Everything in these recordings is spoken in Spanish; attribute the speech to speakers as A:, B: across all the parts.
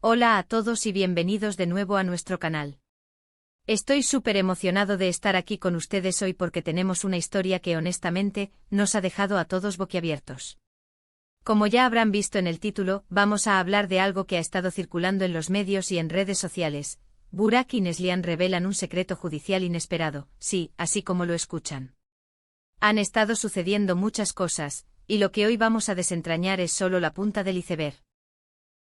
A: Hola a todos y bienvenidos de nuevo a nuestro canal. Estoy súper emocionado de estar aquí con ustedes hoy porque tenemos una historia que honestamente nos ha dejado a todos boquiabiertos. Como ya habrán visto en el título, vamos a hablar de algo que ha estado circulando en los medios y en redes sociales. Burak y Neslihan revelan un secreto judicial inesperado, sí, así como lo escuchan. Han estado sucediendo muchas cosas, y lo que hoy vamos a desentrañar es solo la punta del iceberg.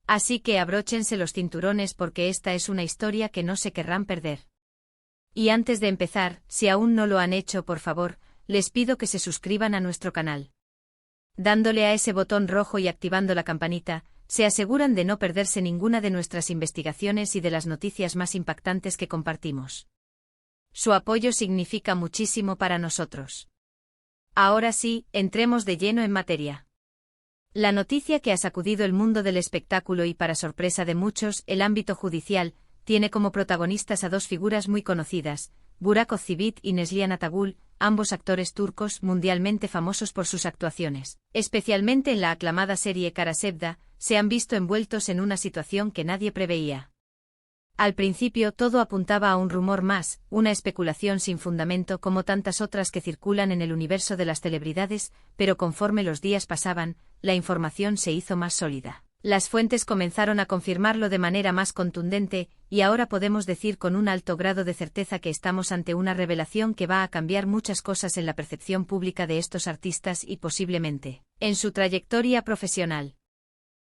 A: Así que abróchense los cinturones porque esta es una historia que no se querrán perder. Y antes de empezar, si aún no lo han hecho, por favor, les pido que se suscriban a nuestro canal. Dándole a ese botón rojo y activando la campanita, se aseguran de no perderse ninguna de nuestras investigaciones y de las noticias más impactantes que compartimos. Su apoyo significa muchísimo para nosotros. Ahora sí, entremos de lleno en materia. La noticia que ha sacudido el mundo del espectáculo y para sorpresa de muchos, el ámbito judicial, tiene como protagonistas a dos figuras muy conocidas, Burak Özçivit y Neslihan Atagül, ambos actores turcos mundialmente famosos por sus actuaciones. Especialmente en la aclamada serie Kara Sevda, se han visto envueltos en una situación que nadie preveía. Al principio todo apuntaba a un rumor más, una especulación sin fundamento como tantas otras que circulan en el universo de las celebridades, pero conforme los días pasaban, la información se hizo más sólida. Las fuentes comenzaron a confirmarlo de manera más contundente, y ahora podemos decir con un alto grado de certeza que estamos ante una revelación que va a cambiar muchas cosas en la percepción pública de estos artistas y posiblemente, en su trayectoria profesional.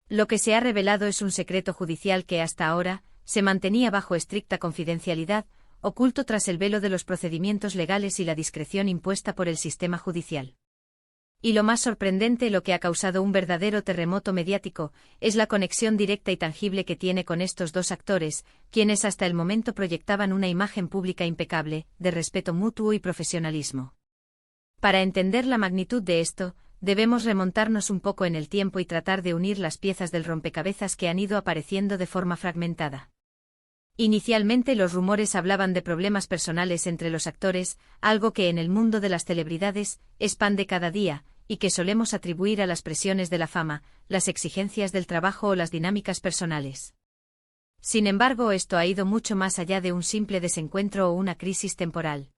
A: Lo que se ha revelado es un secreto judicial que hasta ahora se mantenía bajo estricta confidencialidad, oculto tras el velo de los procedimientos legales y la discreción impuesta por el sistema judicial. Y lo más sorprendente, lo que ha causado un verdadero terremoto mediático, es la conexión directa y tangible que tiene con estos dos actores, quienes hasta el momento proyectaban una imagen pública impecable, de respeto mutuo y profesionalismo. Para entender la magnitud de esto, debemos remontarnos un poco en el tiempo y tratar de unir las piezas del rompecabezas que han ido apareciendo de forma fragmentada. Inicialmente los rumores hablaban de problemas personales entre los actores, algo que en el mundo de las celebridades es pan de cada día, y que solemos atribuir a las presiones de la fama, las exigencias del trabajo o las dinámicas personales. Sin embargo, esto ha ido mucho más allá de un simple desencuentro o una crisis temporal.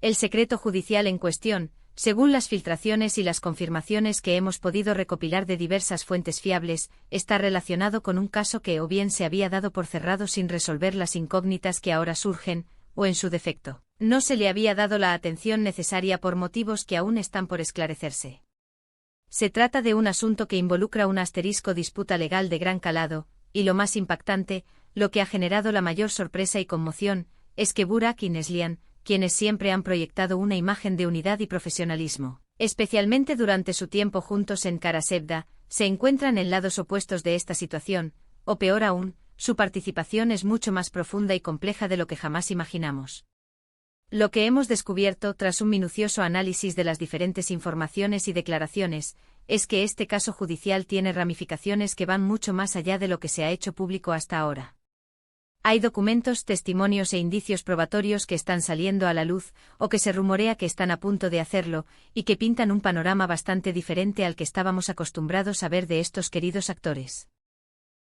A: El secreto judicial en cuestión, según las filtraciones y las confirmaciones que hemos podido recopilar de diversas fuentes fiables, está relacionado con un caso que o bien se había dado por cerrado sin resolver las incógnitas que ahora surgen, o en su defecto, no se le había dado la atención necesaria por motivos que aún están por esclarecerse. Se trata de un asunto que involucra una asterisco disputa legal de gran calado, y lo más impactante, lo que ha generado la mayor sorpresa y conmoción, es que Burak y Neslihan, quienes siempre han proyectado una imagen de unidad y profesionalismo, especialmente durante su tiempo juntos en Kara Sevda, se encuentran en lados opuestos de esta situación, o peor aún, su participación es mucho más profunda y compleja de lo que jamás imaginamos. Lo que hemos descubierto tras un minucioso análisis de las diferentes informaciones y declaraciones, es que este caso judicial tiene ramificaciones que van mucho más allá de lo que se ha hecho público hasta ahora. Hay documentos, testimonios e indicios probatorios que están saliendo a la luz, o que se rumorea que están a punto de hacerlo, y que pintan un panorama bastante diferente al que estábamos acostumbrados a ver de estos queridos actores.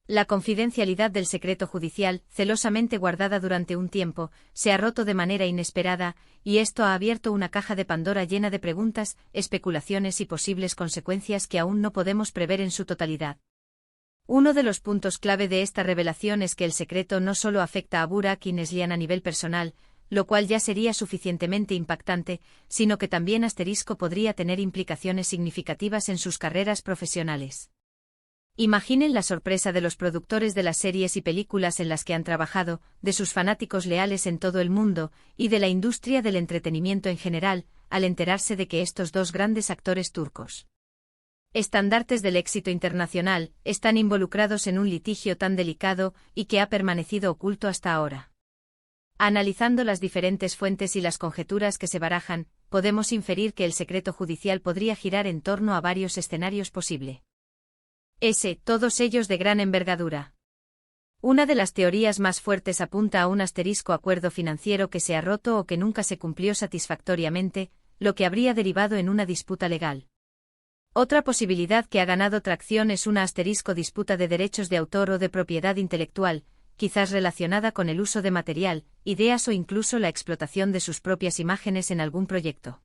A: La confidencialidad del secreto judicial, celosamente guardada durante un tiempo, se ha roto de manera inesperada, y esto ha abierto una caja de Pandora llena de preguntas, especulaciones y posibles consecuencias que aún no podemos prever en su totalidad. Uno de los puntos clave de esta revelación es que el secreto no solo afecta a Burak y Neslihan a nivel personal, lo cual ya sería suficientemente impactante, sino que también asterisco podría tener implicaciones significativas en sus carreras profesionales. Imaginen la sorpresa de los productores de las series y películas en las que han trabajado, de sus fanáticos leales en todo el mundo, y de la industria del entretenimiento en general, al enterarse de que estos dos grandes actores turcos, estandartes del éxito internacional, están involucrados en un litigio tan delicado y que ha permanecido oculto hasta ahora. Analizando las diferentes fuentes y las conjeturas que se barajan, podemos inferir que el secreto judicial podría girar en torno a varios escenarios posibles. Todos ellos de gran envergadura. Una de las teorías más fuertes apunta a un asterisco acuerdo financiero que se ha roto o que nunca se cumplió satisfactoriamente, lo que habría derivado en una disputa legal. Otra posibilidad que ha ganado tracción es una disputa de derechos de autor o de propiedad intelectual, quizás relacionada con el uso de material, ideas o incluso la explotación de sus propias imágenes en algún proyecto.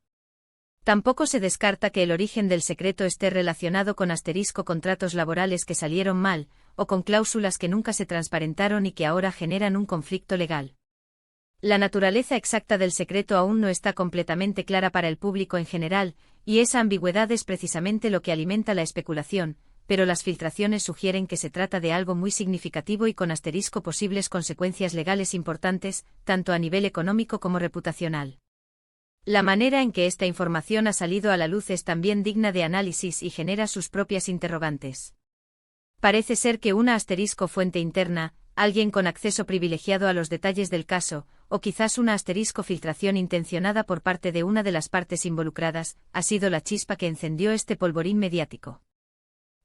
A: Tampoco se descarta que el origen del secreto esté relacionado con contratos laborales que salieron mal, o con cláusulas que nunca se transparentaron y que ahora generan un conflicto legal. La naturaleza exacta del secreto aún no está completamente clara para el público en general, y esa ambigüedad es precisamente lo que alimenta la especulación, pero las filtraciones sugieren que se trata de algo muy significativo y con posibles consecuencias legales importantes, tanto a nivel económico como reputacional. La manera en que esta información ha salido a la luz es también digna de análisis y genera sus propias interrogantes. Parece ser que una fuente interna, alguien con acceso privilegiado a los detalles del caso, o quizás una filtración intencionada por parte de una de las partes involucradas, ha sido la chispa que encendió este polvorín mediático.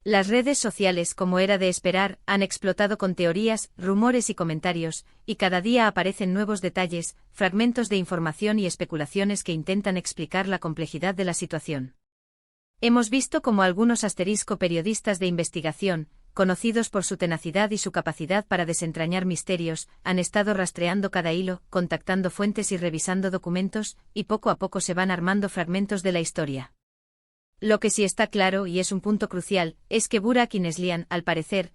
A: Las redes sociales, como era de esperar, han explotado con teorías, rumores y comentarios, y cada día aparecen nuevos detalles, fragmentos de información y especulaciones que intentan explicar la complejidad de la situación. Hemos visto cómo algunos periodistas de investigación, conocidos por su tenacidad y su capacidad para desentrañar misterios, han estado rastreando cada hilo, contactando fuentes y revisando documentos, y poco a poco se van armando fragmentos de la historia. Lo que sí está claro, y es un punto crucial, es que Burak y Neslihan, al parecer,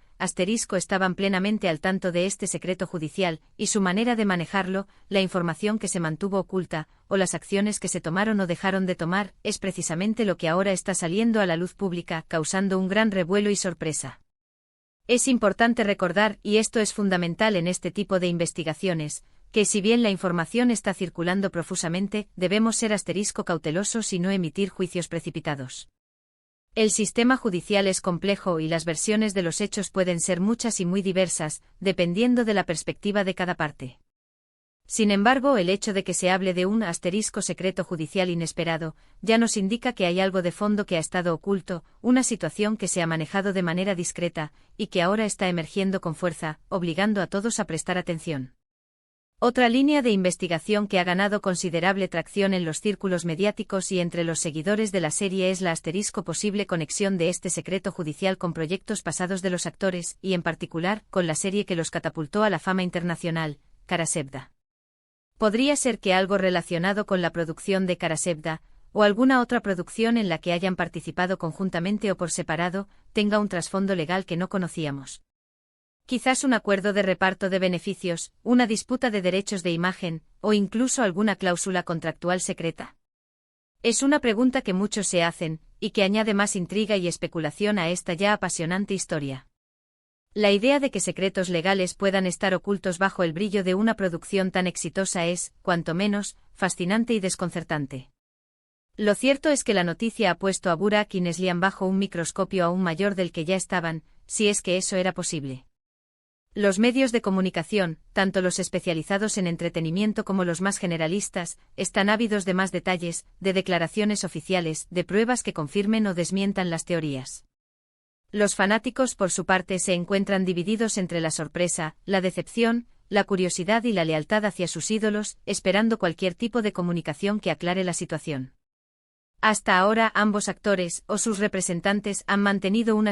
A: estaban plenamente al tanto de este secreto judicial, y su manera de manejarlo, la información que se mantuvo oculta, o las acciones que se tomaron o dejaron de tomar, es precisamente lo que ahora está saliendo a la luz pública, causando un gran revuelo y sorpresa. Es importante recordar, y esto es fundamental en este tipo de investigaciones, que si bien la información está circulando profusamente, debemos ser cautelosos y no emitir juicios precipitados. El sistema judicial es complejo y las versiones de los hechos pueden ser muchas y muy diversas, dependiendo de la perspectiva de cada parte. Sin embargo, el hecho de que se hable de un secreto judicial inesperado, ya nos indica que hay algo de fondo que ha estado oculto, una situación que se ha manejado de manera discreta, y que ahora está emergiendo con fuerza, obligando a todos a prestar atención. Otra línea de investigación que ha ganado considerable tracción en los círculos mediáticos y entre los seguidores de la serie es la posible conexión de este secreto judicial con proyectos pasados de los actores, y en particular, con la serie que los catapultó a la fama internacional, Karasevda. Podría ser que algo relacionado con la producción de Karasevda, o alguna otra producción en la que hayan participado conjuntamente o por separado, tenga un trasfondo legal que no conocíamos. Quizás un acuerdo de reparto de beneficios, una disputa de derechos de imagen, o incluso alguna cláusula contractual secreta. Es una pregunta que muchos se hacen, y que añade más intriga y especulación a esta ya apasionante historia. La idea de que secretos legales puedan estar ocultos bajo el brillo de una producción tan exitosa es, cuanto menos, fascinante y desconcertante. Lo cierto es que la noticia ha puesto a Burak y Neslihan bajo un microscopio aún mayor del que ya estaban, si es que eso era posible. Los medios de comunicación, tanto los especializados en entretenimiento como los más generalistas, están ávidos de más detalles, de declaraciones oficiales, de pruebas que confirmen o desmientan las teorías. Los fanáticos, por su parte, se encuentran divididos entre la sorpresa, la decepción, la curiosidad y la lealtad hacia sus ídolos, esperando cualquier tipo de comunicación que aclare la situación. Hasta ahora ambos actores, o sus representantes, han mantenido un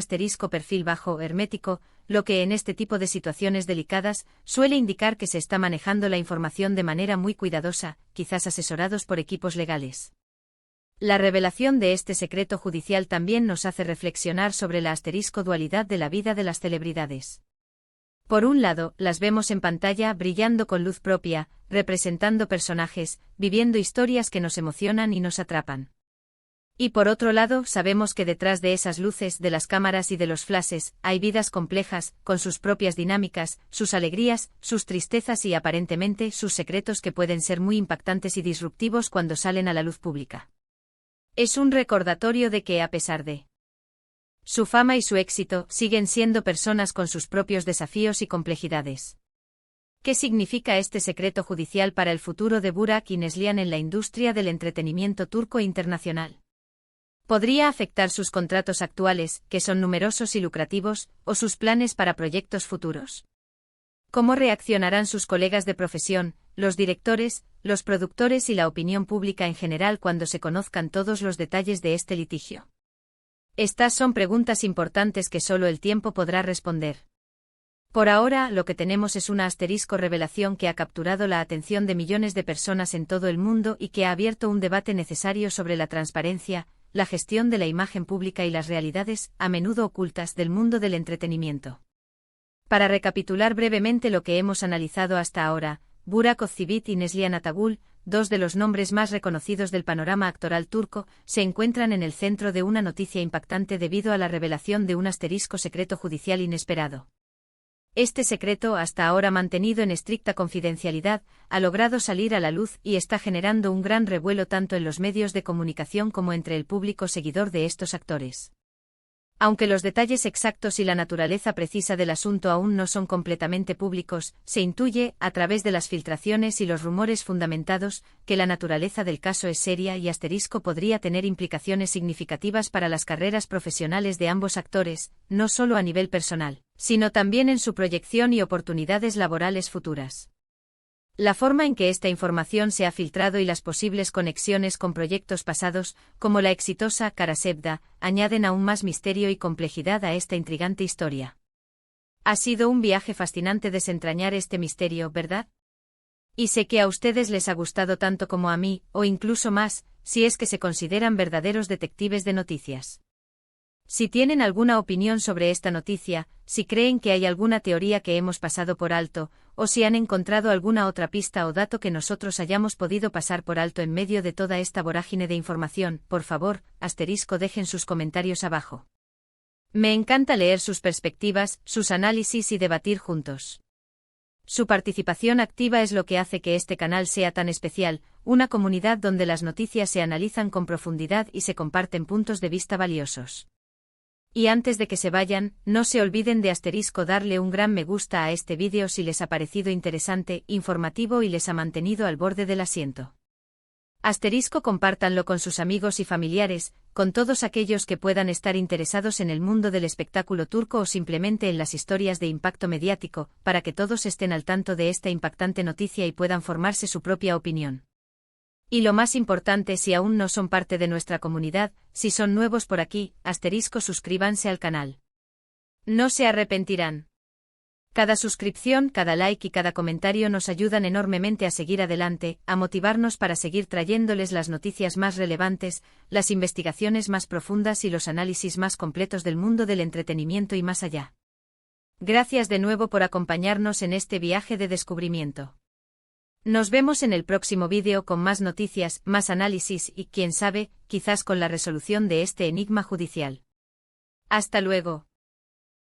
A: perfil bajo, hermético, lo que en este tipo de situaciones delicadas, suele indicar que se está manejando la información de manera muy cuidadosa, quizás asesorados por equipos legales. La revelación de este secreto judicial también nos hace reflexionar sobre la dualidad de la vida de las celebridades. Por un lado, las vemos en pantalla brillando con luz propia, representando personajes, viviendo historias que nos emocionan y nos atrapan. Y por otro lado, sabemos que detrás de esas luces, de las cámaras y de los flashes, hay vidas complejas, con sus propias dinámicas, sus alegrías, sus tristezas y aparentemente sus secretos que pueden ser muy impactantes y disruptivos cuando salen a la luz pública. Es un recordatorio de que, a pesar de su fama y su éxito, siguen siendo personas con sus propios desafíos y complejidades. ¿Qué significa este secreto judicial para el futuro de Burak y Neslihan en la industria del entretenimiento turco e internacional? ¿Podría afectar sus contratos actuales, que son numerosos y lucrativos, o sus planes para proyectos futuros? ¿Cómo reaccionarán sus colegas de profesión, los directores, los productores y la opinión pública en general cuando se conozcan todos los detalles de este litigio? Estas son preguntas importantes que solo el tiempo podrá responder. Por ahora, lo que tenemos es una asterisco revelación que ha capturado la atención de millones de personas en todo el mundo y que ha abierto un debate necesario sobre la transparencia, la gestión de la imagen pública y las realidades, a menudo ocultas, del mundo del entretenimiento. Para recapitular brevemente lo que hemos analizado hasta ahora, Burak Özçivit y Neslihan Atagül, dos de los nombres más reconocidos del panorama actoral turco, se encuentran en el centro de una noticia impactante debido a la revelación de un asterisco secreto judicial inesperado. Este secreto, hasta ahora mantenido en estricta confidencialidad, ha logrado salir a la luz y está generando un gran revuelo tanto en los medios de comunicación como entre el público seguidor de estos actores. Aunque los detalles exactos y la naturaleza precisa del asunto aún no son completamente públicos, se intuye, a través de las filtraciones y los rumores fundamentados, que la naturaleza del caso es seria y asterisco podría tener implicaciones significativas para las carreras profesionales de ambos actores, no solo a nivel personal, sino también en su proyección y oportunidades laborales futuras. La forma en que esta información se ha filtrado y las posibles conexiones con proyectos pasados, como la exitosa Kara Sevda, añaden aún más misterio y complejidad a esta intrigante historia. Ha sido un viaje fascinante desentrañar este misterio, ¿verdad? Y sé que a ustedes les ha gustado tanto como a mí, o incluso más, si es que se consideran verdaderos detectives de noticias. Si tienen alguna opinión sobre esta noticia, si creen que hay alguna teoría que hemos pasado por alto, o si han encontrado alguna otra pista o dato que nosotros hayamos podido pasar por alto en medio de toda esta vorágine de información, por favor, dejen sus comentarios abajo. Me encanta leer sus perspectivas, sus análisis y debatir juntos. Su participación activa es lo que hace que este canal sea tan especial, una comunidad donde las noticias se analizan con profundidad y se comparten puntos de vista valiosos. Y antes de que se vayan, no se olviden de darle un gran me gusta a este vídeo si les ha parecido interesante, informativo y les ha mantenido al borde del asiento. Compártanlo con sus amigos y familiares, con todos aquellos que puedan estar interesados en el mundo del espectáculo turco o simplemente en las historias de impacto mediático, para que todos estén al tanto de esta impactante noticia y puedan formarse su propia opinión. Y lo más importante, si aún no son parte de nuestra comunidad, si son nuevos por aquí, suscríbanse al canal. No se arrepentirán. Cada suscripción, cada like y cada comentario nos ayudan enormemente a seguir adelante, a motivarnos para seguir trayéndoles las noticias más relevantes, las investigaciones más profundas y los análisis más completos del mundo del entretenimiento y más allá. Gracias de nuevo por acompañarnos en este viaje de descubrimiento. Nos vemos en el próximo vídeo con más noticias, más análisis y, quién sabe, quizás con la resolución de este enigma judicial. Hasta luego.